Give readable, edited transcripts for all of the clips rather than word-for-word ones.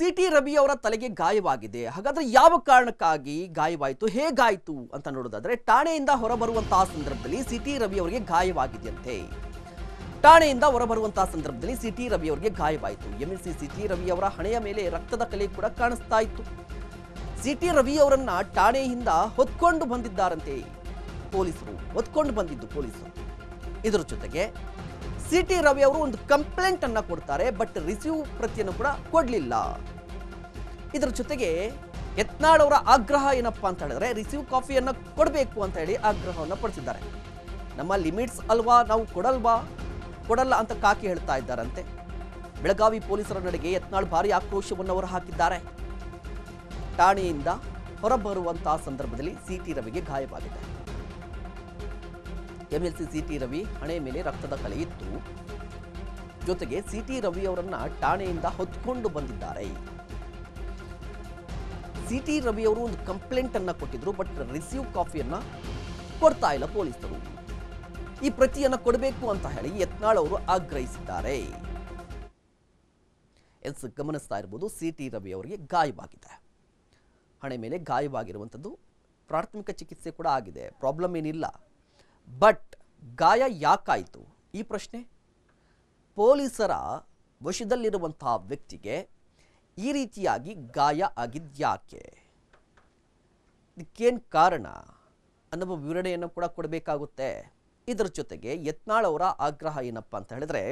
City Ravi ಅವರ ತಲೆಗೆ ಗಾಯವಾಗಿದೆ. ಹಾಗಾದ್ರೆ ಯಾವ ಕಾರಣಕ್ಕಾಗಿ ಗಾಯವಾಯಿತು, ಹೇಗಾಯಿತು ಅಂತ ನೋಡೋದಾದ್ರೆ ಠಾಣೆಯಿಂದ ಹೊರಬರುವಂತಹ ಸಂದರ್ಭದಲ್ಲಿ ಸಿಟಿ ರವಿ ಅವರಿಗೆ ಗಾಯವಾಗಿದೆಯಂತೆ. ಠಾಣೆಯಿಂದ ಹೊರಬರುವಂತಹ ಸಂದರ್ಭದಲ್ಲಿ ಸಿಟಿ ರವಿ ಅವರಿಗೆ ಗಾಯವಾಯಿತು. ಎಂಎಲ್ಸಿ ಸಿಟಿ ರವಿ ಅವರ ಹಣೆಯ ಮೇಲೆ ರಕ್ತದ ಕಲೆ ಕೂಡ ಕಾಣಿಸ್ತಾ ಇತ್ತು. ಸಿಟಿ ರವಿ ಅವರನ್ನ ಠಾಣೆಯಿಂದ ಹೊತ್ಕೊಂಡು ಬಂದಿದ್ದಾರಂತೆ ಪೊಲೀಸರು. ಹೊತ್ಕೊಂಡು ಬಂದಿದ್ದು ಪೊಲೀಸರು. ಇದರ ಜೊತೆಗೆ ಸಿಟಿ ರವಿ ಅವರು ಒಂದು ಕಂಪ್ಲೇಂಟ್ ಅನ್ನ ಕೊಡ್ತಾರೆ, ಬಟ್ ರಿಸೀವ್ ಪ್ರತಿಯನ್ನು ಕೂಡ ಕೊಡಲಿಲ್ಲ. ಇದರ ಜೊತೆಗೆ ಯತ್ನಾಳ್ ಅವರ ಆಗ್ರಹ ಏನಪ್ಪಾ ಅಂತ ಹೇಳಿದ್ರೆ ರಿಸೀವ್ ಕಾಫಿಯನ್ನ ಕೊಡಬೇಕು ಅಂತ ಹೇಳಿ ಆಗ್ರಹವನ್ನು ಪಡಿಸಿದ್ದಾರೆ. ನಮ್ಮ ಲಿಮಿಟ್ಸ್ ಅಲ್ವಾ, ನಾವು ಕೊಡಲ್ಲ ಅಂತ ಕಾಕಿ ಹೇಳ್ತಾ ಇದ್ದಾರಂತೆ. ಬೆಳಗಾವಿ ಪೊಲೀಸರ ನಡೆಗೆ ಯತ್ನಾಳ್ ಭಾರಿ ಆಕ್ರೋಶವನ್ನು ಅವರು ಹಾಕಿದ್ದಾರೆ. ಠಾಣೆಯಿಂದ ಹೊರಬರುವಂತಹ ಸಂದರ್ಭದಲ್ಲಿ ಸಿಟಿ ರವಿಗೆ ಗಾಯವಾಗಿದೆ. ಎಂಎಲ್ಸಿ ಸಿಟಿ ರವಿ ಹಣೆ ಮೇಲೆ ರಕ್ತದ ಕಲೆ ಇತ್ತು. ಜೊತೆಗೆ ಸಿಟಿ ರವಿ ಅವರನ್ನ ಠಾಣೆಯಿಂದ ಹೊತ್ಕೊಂಡು ಬಂದಿದ್ದಾರೆ. ಸಿಟಿ ರವಿ ಅವರು ಒಂದು ಕಂಪ್ಲೇಂಟ್ ಅನ್ನ ಕೊಟ್ಟಿದ್ರು, ಬಟ್ ರಿಸೀವ್ ಕಾಫಿಯನ್ನ ಕೊಡ್ತಾ ಇಲ್ಲ ಪೊಲೀಸರು. ಈ ಪ್ರತಿಯನ್ನ ಕೊಡಬೇಕು ಅಂತ ಹೇಳಿ ಯತ್ನಾಳ್ ಅವರು ಆಗ್ರಹಿಸಿದ್ದಾರೆ. ಗಮನಿಸ್ತಾ ಇರಬಹುದು, ಸಿಟಿ ರವಿ ಅವರಿಗೆ ಗಾಯವಾಗಿದೆ. ಹಣೆ ಮೇಲೆ ಗಾಯವಾಗಿರುವಂಥದ್ದು. ಪ್ರಾಥಮಿಕ ಚಿಕಿತ್ಸೆ ಕೂಡ ಆಗಿದೆ, ಪ್ರಾಬ್ಲಮ್ ಏನಿಲ್ಲ. ಬಟ್ ಗಾಯ ಯಾಕಾಯಿತು ಈ ಪ್ರಶ್ನೆ. ಪೊಲೀಸರ ವಶದಲ್ಲಿರುವಂತಹ ವ್ಯಕ್ತಿಗೆ ಈ ರೀತಿಯಾಗಿ ಗಾಯ ಆಗಿದ್ಯಾಕೆ, ಇದಕ್ಕೇನು ಕಾರಣ ಅನ್ನುವ ವಿವರಣೆಯನ್ನು ಕೂಡ ಕೊಡಬೇಕಾಗುತ್ತೆ. ಇದರ ಜೊತೆಗೆ ಯತ್ನಾಳ್ ಅವರ ಆಗ್ರಹ ಏನಪ್ಪ ಅಂತ ಹೇಳಿದ್ರೆ,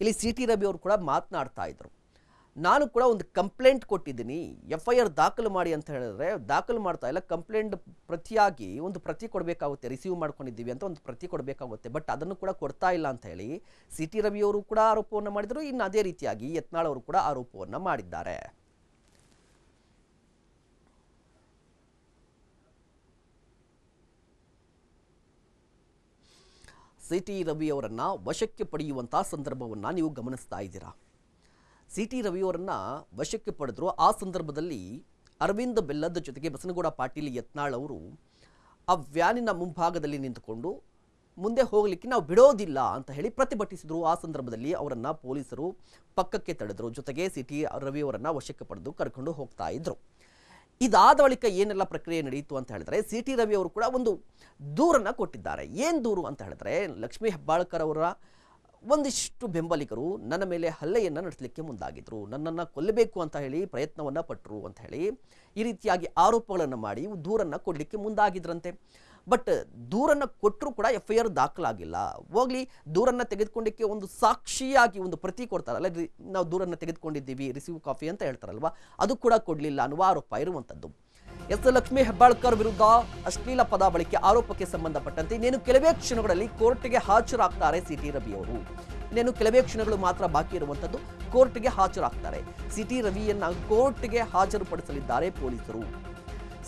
ಇಲ್ಲಿ ಸಿಟಿ ರವಿ ಅವರು ಕೂಡ ಮಾತನಾಡ್ತಾ ಇದ್ರು, ನಾನು ಕೂಡ ಒಂದು ಕಂಪ್ಲೇಂಟ್ ಕೊಟ್ಟಿದ್ದೀನಿ, FIR ದಾಖಲು ಮಾಡಿ ಅಂತ ಹೇಳಿದ್ರೆ ದಾಖಲು ಮಾಡ್ತಾ ಇಲ್ಲ. ಕಂಪ್ಲೇಂಟ್ ಪ್ರತಿಯಾಗಿ ಒಂದು ಪ್ರತಿ ಕೊಡಬೇಕಾಗುತ್ತೆ, ರಿಸೀವ್ ಮಾಡ್ಕೊಂಡಿದ್ದೀವಿ ಅಂತ ಒಂದು ಪ್ರತಿ ಕೊಡಬೇಕಾಗುತ್ತೆ, ಬಟ್ ಅದನ್ನು ಕೂಡ ಕೊಡ್ತಾ ಇಲ್ಲ ಅಂತ ಹೇಳಿ ಸಿಟಿ ರವಿ ಅವರು ಕೂಡ ಆರೋಪವನ್ನು ಮಾಡಿದರು. ಇನ್ನು ಅದೇ ರೀತಿಯಾಗಿ ಯತ್ನಾಳ್ ಅವರು ಕೂಡ ಆರೋಪವನ್ನು ಮಾಡಿದ್ದಾರೆ. ಸಿಟಿ ರವಿ ಅವರನ್ನ ವಶಕ್ಕೆ ಪಡೆಯುವಂತಹ ಸಂದರ್ಭವನ್ನ ನೀವು ಗಮನಿಸ್ತಾ ಇದ್ದೀರಾ. ಸಿಟಿ ರವಿ ಅವರನ್ನ ವಶಕ್ಕೆ ಪಡೆದ್ರು. ಆ ಸಂದರ್ಭದಲ್ಲಿ ಅರವಿಂದ್ ಬೆಲ್ಲದ ಜೊತೆಗೆ ಬಸನಗೌಡ ಪಾಟೀಲ್ ಯತ್ನಾಳ್ ಅವರು ಆ ವ್ಯಾನಿನ ಮುಂಭಾಗದಲ್ಲಿ ನಿಂತುಕೊಂಡು ಮುಂದೆ ಹೋಗಲಿಕ್ಕೆ ನಾವು ಬಿಡೋದಿಲ್ಲ ಅಂತ ಹೇಳಿ ಪ್ರತಿಭಟಿಸಿದ್ರು. ಆ ಸಂದರ್ಭದಲ್ಲಿ ಅವರನ್ನ ಪೊಲೀಸರು ಪಕ್ಕಕ್ಕೆ ತಡೆದ್ರು. ಜೊತೆಗೆ ಸಿಟಿ ರವಿ ಅವರನ್ನ ವಶಕ್ಕೆ ಪಡೆದು ಕರ್ಕೊಂಡು ಹೋಗ್ತಾ ಇದ್ರು. ಇದಾದ ಬಳಿಕ ಏನೆಲ್ಲ ಪ್ರಕ್ರಿಯೆ ನಡೆಯಿತು ಅಂತ ಹೇಳಿದ್ರೆ, ಸಿಟಿ ರವಿ ಅವರು ಕೂಡ ಒಂದು ದೂರನ್ನ ಕೊಟ್ಟಿದ್ದಾರೆ. ಏನು ದೂರು ಅಂತ ಹೇಳಿದ್ರೆ, ಲಕ್ಷ್ಮೀ ಹೆಬ್ಬಾಳ್ಕರ್ ಅವರ ಒಂದಿಷ್ಟು ಬೆಂಬಲಿಗರು ನನ್ನ ಮೇಲೆ ಹಲ್ಲೆಯನ್ನು ನಡೆಸಲಿಕ್ಕೆ ಮುಂದಾಗಿದ್ರು, ನನ್ನನ್ನು ಕೊಲ್ಲಬೇಕು ಅಂತ ಹೇಳಿ ಪ್ರಯತ್ನವನ್ನು ಪಟ್ಟರು ಅಂತ ಹೇಳಿ ಈ ರೀತಿಯಾಗಿ ಆರೋಪಗಳನ್ನು ಮಾಡಿ ದೂರನ್ನು ಕೊಡಲಿಕ್ಕೆ ಮುಂದಾಗಿದ್ರಂತೆ. ಬಟ್ ದೂರನ್ನು ಕೊಟ್ಟರು ಕೂಡ FIR ದಾಖಲಾಗಿಲ್ಲ. ಹೋಗ್ಲಿ, ದೂರನ್ನು ತೆಗೆದುಕೊಂಡಿಕ್ಕೆ ಒಂದು ಸಾಕ್ಷಿಯಾಗಿ ಒಂದು ಪ್ರತಿ ಕೊಡ್ತಾರಲ್ಲ, ನಾವು ದೂರನ್ನು ತೆಗೆದುಕೊಂಡಿದ್ದೀವಿ ರಿಸೀವ್ ಕಾಫಿ ಅಂತ ಹೇಳ್ತಾರಲ್ವ, ಅದು ಕೂಡ ಕೊಡಲಿಲ್ಲ ಅನ್ನುವ ಆರೋಪ ಇರುವಂಥದ್ದು. ಲಕ್ಷ್ಮೀ ಹೆಬ್ಬಾಳ್ಕರ್ ವಿರುದ್ಧ ಅಶ್ಲೀಲ ಪದ ಬಳಕೆ ಆರೋಪಕ್ಕೆ ಸಂಬಂಧಪಟ್ಟಂತೆ ಇನ್ನೇನು ಕೆಲವೇ ಕ್ಷಣಗಳಲ್ಲಿ ಕೋರ್ಟ್ಗೆ ಹಾಜರಾಗ್ತಾರೆ ಸಿಟಿ ರವಿ ಅವರು. ಇನ್ನೇನು ಕೆಲವೇ ಕ್ಷಣಗಳು ಮಾತ್ರ ಬಾಕಿ ಇರುವಂಥದ್ದು, ಕೋರ್ಟ್ಗೆ ಹಾಜರಾಗ್ತಾರೆ. ಸಿಟಿ ರವಿಯನ್ನ ಕೋರ್ಟ್ಗೆ ಹಾಜರುಪಡಿಸಲಿದ್ದಾರೆ ಪೊಲೀಸರು.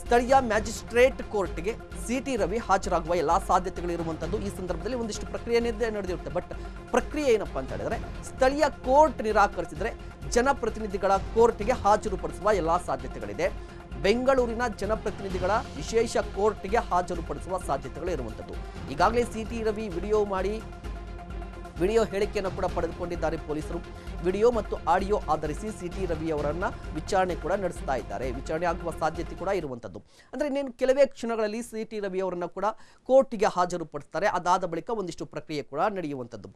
ಸ್ಥಳೀಯ ಮ್ಯಾಜಿಸ್ಟ್ರೇಟ್ ಕೋರ್ಟ್ಗೆ ಸಿಟಿ ರವಿ ಹಾಜರಾಗುವ ಎಲ್ಲಾ ಸಾಧ್ಯತೆಗಳು ಇರುವಂಥದ್ದು. ಈ ಸಂದರ್ಭದಲ್ಲಿ ಒಂದಿಷ್ಟು ಪ್ರಕ್ರಿಯೆ ನಡೆದಿರುತ್ತೆ. ಬಟ್ ಪ್ರಕ್ರಿಯೆ ಏನಪ್ಪಾ ಅಂತ ಹೇಳಿದ್ರೆ, ಸ್ಥಳೀಯ ಕೋರ್ಟ್ ನಿರಾಕರಿಸಿದ್ರೆ ಜನಪ್ರತಿನಿಧಿಗಳ ಕೋರ್ಟ್ಗೆ ಹಾಜರುಪಡಿಸುವ ಎಲ್ಲಾ ಸಾಧ್ಯತೆಗಳಿದೆ. ಬೆಂಗಳೂರಿನ ಜನಪ್ರತಿನಿಧಿಗಳ ವಿಶೇಷ ಕೋರ್ಟ್ಗೆ ಹಾಜರುಪಡಿಸುವ ಸಾಧ್ಯತೆಗಳು ಇರುವಂಥದ್ದು. ಈಗಾಗಲೇ ಸಿಟಿ ರವಿ ವಿಡಿಯೋ ಹೇಳಿಕೆಯನ್ನು ಕೂಡ ಪಡೆದುಕೊಂಡಿದ್ದಾರೆ ಪೊಲೀಸರು. ವಿಡಿಯೋ ಮತ್ತು ಆಡಿಯೋ ಆಧರಿಸಿ ಸಿಟಿ ರವಿ ಅವರನ್ನ ವಿಚಾರಣೆ ಕೂಡ ನಡೆಸ್ತಾ ಇದ್ದಾರೆ. ವಿಚಾರಣೆ ಆಗುವ ಸಾಧ್ಯತೆ ಕೂಡ ಇರುವಂಥದ್ದು. ಅಂದರೆ ಇನ್ನೇನು ಕೆಲವೇ ಕ್ಷಣಗಳಲ್ಲಿ ಸಿಟಿ ರವಿ ಅವರನ್ನ ಕೂಡ ಕೋರ್ಟ್ಗೆ ಹಾಜರುಪಡಿಸ್ತಾರೆ. ಅದಾದ ಬಳಿಕ ಒಂದಿಷ್ಟು ಪ್ರಕ್ರಿಯೆ ಕೂಡ ನಡೆಯುವಂಥದ್ದು.